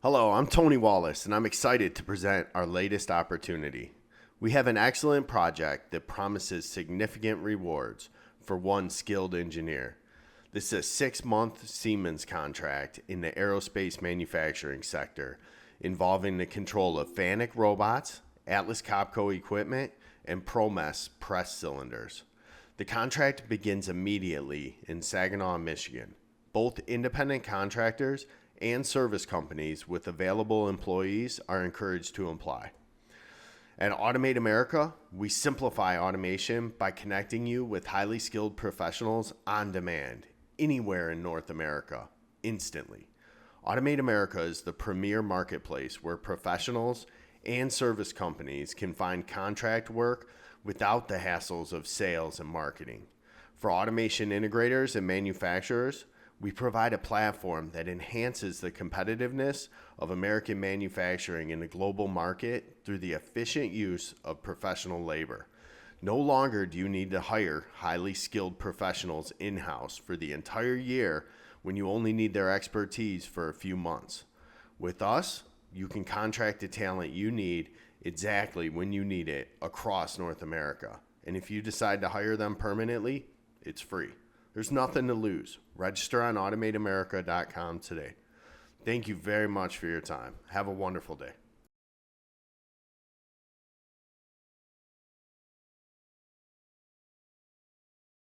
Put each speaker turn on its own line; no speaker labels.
Hello, I'm Tony Wallace, and I'm excited to present our latest opportunity. We have an excellent project that promises significant rewards for one skilled engineer. This is a 6-month Siemens contract in the aerospace manufacturing sector involving the control of Fanuc robots, Atlas Copco equipment, and Promess press cylinders. The contract begins immediately in Saginaw, Michigan. Both independent contractors and service companies with available employees are encouraged to apply. At Automate America, we simplify automation by connecting you with highly skilled professionals on demand, anywhere in North America, instantly. Automate America is the premier marketplace where professionals and service companies can find contract work without the hassles of sales and marketing. For automation integrators and manufacturers, we provide a platform that enhances the competitiveness of American manufacturing in the global market through the efficient use of professional labor. No longer do you need to hire highly skilled professionals in-house for the entire year when you only need their expertise for a few months. With us, you can contract the talent you need exactly when you need it across North America. And if you decide to hire them permanently, it's free. There's nothing to lose. Register on automateamerica.com today. Thank you very much for your time. Have a wonderful day.